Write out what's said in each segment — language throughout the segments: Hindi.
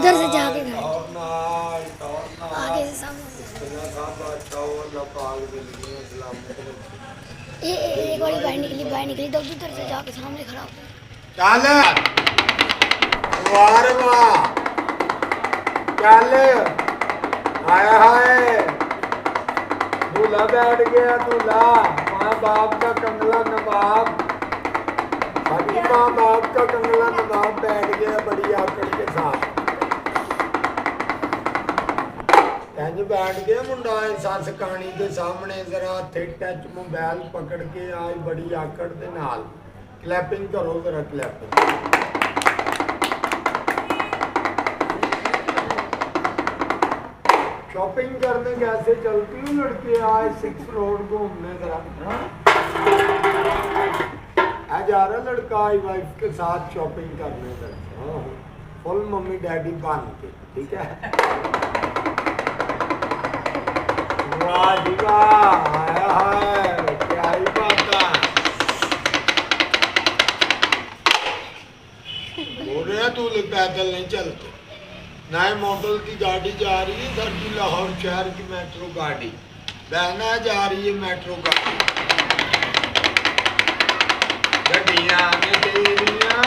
उधर से जाके आगे से सामने ये एक बारी बाहर निकली तो उधर से जाके सामने खड़ा हो चल वाह चल आया हाय दूल्हा बैठ गया दूल्हा माँ बाप का कंगला नवाब सभी माँ बाप का कंगला नवाब बैठ गया बड़ी आकड़ के साथ इंज बैठ गया मुंडा सस कहानी के सामने जरा थे टच मोबाइल पकड़ के आज बड़ी आकड़ के नाल क्लैपिंग करो जरा क्लैपिंग शॉपिंग करने कैसे चलती हूँ लड़के आज 6 रोड घूमने जरा आज जा रहा लड़का आई वाइफ के साथ शॉपिंग करने जरा फुल मम्मी डैडी बन के ठीक है वाह जी वाह आया है क्या ही बात है बोल रहे तू पैदल नहीं चलते नए मॉडल की गाड़ी जा रही है सर की लाहौर शहर की मेट्रो गाड़ी बहना जा रही है मेट्रो गाड़ी गड्डियां में तेरियां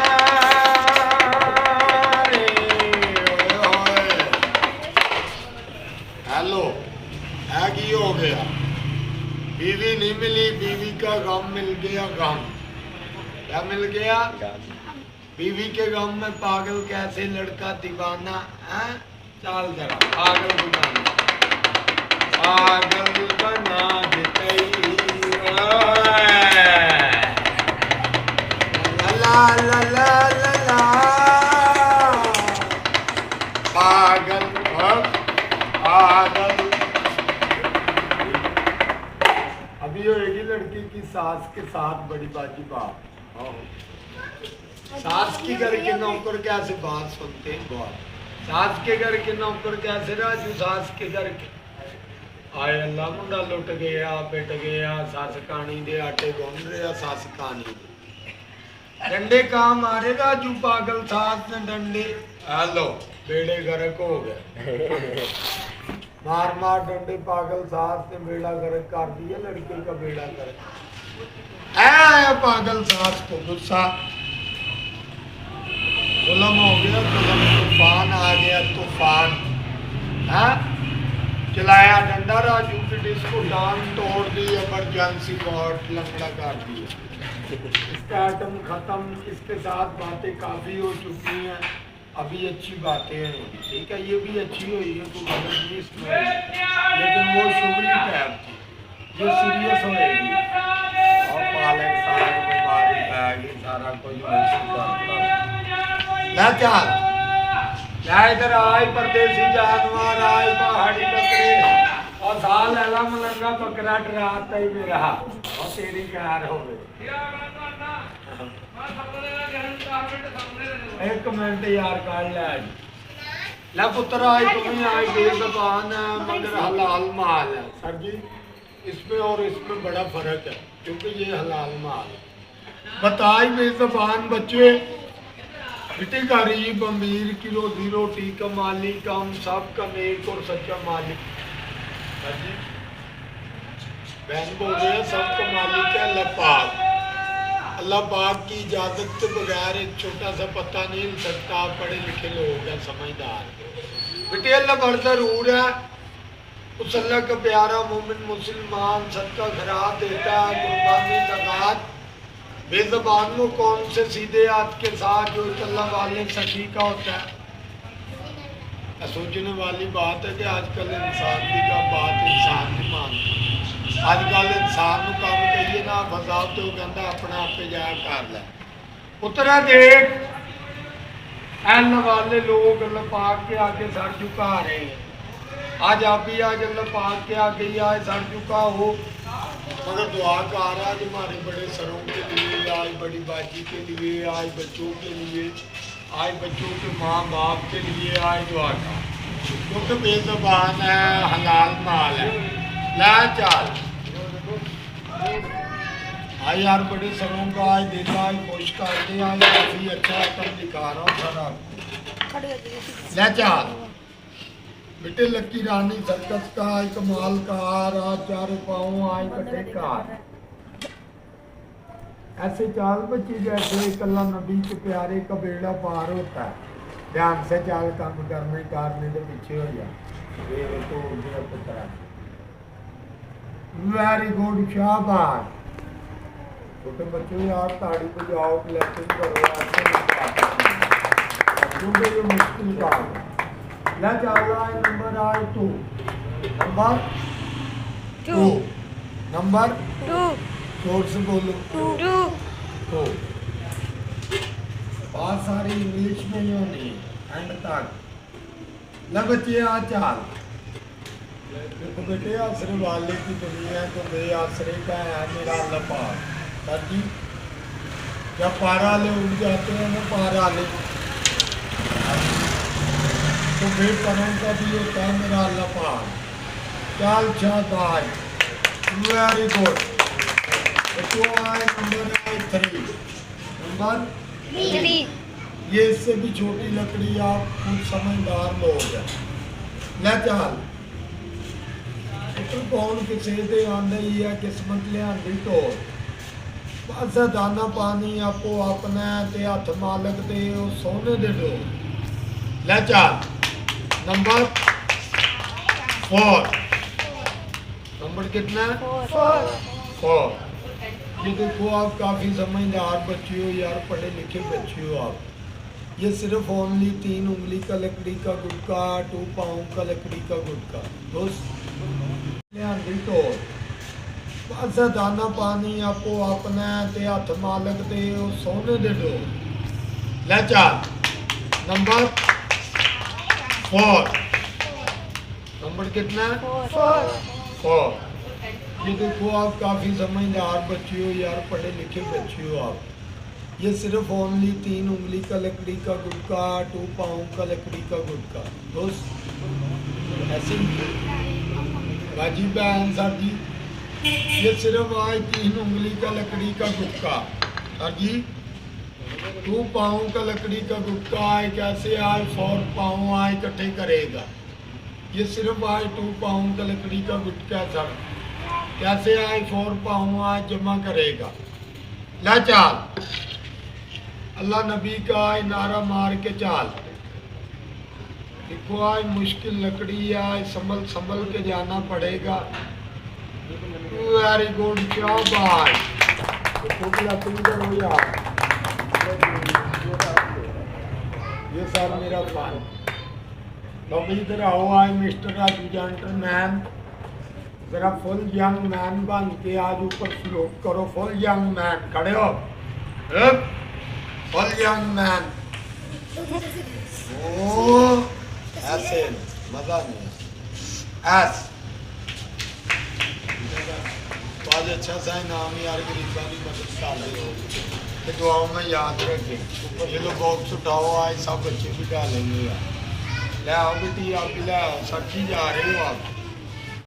हेलो है की हो गया बीवी नहीं मिली बीवी का गम मिल गया गम क्या मिल गया बीवी के गम में पागल कैसे लड़का दीवाना है चाल जरा पागल बना देते ला ला ला ला ला पागल पागल अभी होएगी लड़की की सास के साथ बड़ी बाजी बात सास के घर के नौकर कैसे बात सुनते हैं बहुत सास के घर के नौकर कैसे राजू सास के घर के आए अल्लाह मुंडा लुट गया पिट गया सास कहानी दे आटे गुन रहा सास कहानी दे डंडे काम मारे राजू पागल सास ने डंडे हेलो बेड़े गर्क हो गए मार मार डंडे पागल सास ने बेड़ा गर्क कर दिया लड़के का बेड़ा गर्क आया पागल सास को गुस्सा जुल्म हो गया जुल्म तूफान आ गया तूफान हाँ चलाया डंडा राजू की डिस्को डांस तोड़ दी इमरजेंसी वार्ड लंगड़ा कर दिया इसका आइटम खत्म इसके साथ बातें काफ़ी हो चुकी हैं अभी अच्छी बातें हैं ठीक है ये भी अच्छी हुई है तो गलत नहीं इसमें लेकिन वो शुगली टैब थी जो सीरियस होएगी और पालक सारा बीमारी पैगी सारा कोई ना चाल ना इधर आई परदेसी जानवर आई पहाड़ी बकरे और साल अला मलंगा बकरा डराता ही में रहा और तेरी कार हो गई एक मिनट यार काट ले आज ला पुत्र आई तुम्हें आई बेज़बान है मगर हलाल माल है सर जी इसमें और इसमें बड़ा फर्क है क्योंकि ये हलाल माल है बताई बेज़बान बच्चे बेटे गरीब अमीर की रोजी रोटी का मालिक हम सब का नेक और सच्चा मालिक बहन बोल रहे हैं सबका मालिक है अल्लाह पाक अल्लाह पाक की इजाजत के बगैर एक छोटा सा पत्ता नहीं हिल सकता पढ़े लिखे लोग हैं समझदार बेटे अल्लाह बड़ जरूर है उस अल्लाह का प्यारा मोमिन मुसलमान सबका खैरात देता है कुर्बानी ज़कात बेज़बान वो कौन से सीधे हाथ के साथ जो अल्लाह वाले सखी का होता है सोचने वाली बात है कि आजकल इंसान की का बात इंसान नहीं मानता आजकल इंसान को काम कहिए ना फसाओ तो कहता अपने आप पे जाया कर ले उतरा देख अल्लाह वाले लोग अल्लाह पाक के आगे सर झुका रहे हैं आज आप भी आज अल्लाह पाक के आगे ही आज सर झुका हो मगर दुआ कर आज हमारे बड़े सरों के लिए आज बड़ी बाजी के लिए आज बच्चों के लिए आज बच्चों के माँ बाप के लिए आज दुआ कर क्योंकि बेज़बान है हलाल माल है ला चाल आज यार बड़े सरों का आज देता आज खुश कर दे आज काफ़ी अच्छा आइटम दिखा रहा हूँ सर आपको ले चाल बेटे लकी रानी सर्कस का एक मालकार आज चारों पाँव आए कटे कार। ऐसे चाल बच्ची जैसे कल्ला नबी के प्यारे का बेड़ा पार होता है। ध्यान से चाल काम करने कारने के पीछे हो जा तो वेरी गुड शाबाश। छोटे बच्चों यार ताड़ी बजाओ क्लैपिंग करो ऐसे क्योंकि ये मुश्किल काम है। ले चला है नंबर आए two number two number two जोर से बोलो टू बहुत सारी इंग्लिश में ही होनी एंड तक। ले बच्चे आ चाल देखो बेटे आसरे वाले की दुनिया तो बेआसरे का है मेरा अल्लाह पाक। सर जी जब पारा ले उड़ जाते हैं ना पारा ले तो बेपरों का भी होता है मेरा अल्लाह पाक। चाल शाबाश वेरी गुड। तो आए नंबर आए थ्री नंबर थ्री। ये इससे भी छोटी लकड़ी आप कुछ समझदार लोग हैं। ले चाल कौन किसी दे आंदे ही है किस्मत लियांदी तो बस दाना पानी आपो अपना ते हथ मालक दे सोने दे दो। ले चाल नंबर फोर नंबर कितना फोर। ये देखो आप काफ़ी समझदार बच्चे हो यार पढ़े लिखे बच्चे हो आप। ये सिर्फ ओनली 3 उंगली का लकड़ी का गुटका 2 पाँव का लकड़ी का गुटका दोस्त तो बस दाना पानी आपो अपना ते हथ मालक दे सोने दे दो। ले चाल नंबर फोर नंबर कितना फोर। ये देखो आप काफ़ी समझदार बच्चे हो यार पढ़े लिखे बच्चे हो आप। ये सिर्फ ओनली 3 उंगली का लकड़ी का गुटका 2 पाँव का लकड़ी का गुटका दोस्त ऐसे बाजी बहन सर जी ये सिर्फ आज 3 उंगली का लकड़ी का गुटका सर जी 2 पाँव का लकड़ी का गुटका आए कैसे आए 4 पाँव आए इकट्ठे करेगा। ये सिर्फ आज 2 पाँव का लकड़ी का गुटका सर कैसे आए 4 पाँव आज जमा करेगा। ला चाल अल्लाह नबी का आए नारा मार के चाल। देखो आज मुश्किल लकड़ी है संभल संभल के जाना पड़ेगा। वेरी गुड शाबाश। करो यार ये सर मेरा फन। तो इधर आओ आज मिस्टर राजू जेंटलमैन जरा फुल यंग मैन बन के आज ऊपर फ्लोट करो। फुल यंग मैन खड़े हो फुल यंग मैन। ओ ऐसे मजा नहीं ऐस आज अच्छा सा नाम यार गरीबा की मदद कर रहे हो तो दुआओं में याद रखें। ये लोग बॉक्स उठाओ आज सब बच्चे भी डालेंगे यार। ले आओ बेटी आप भी ले आओ सच्ची जा रहे हो आप।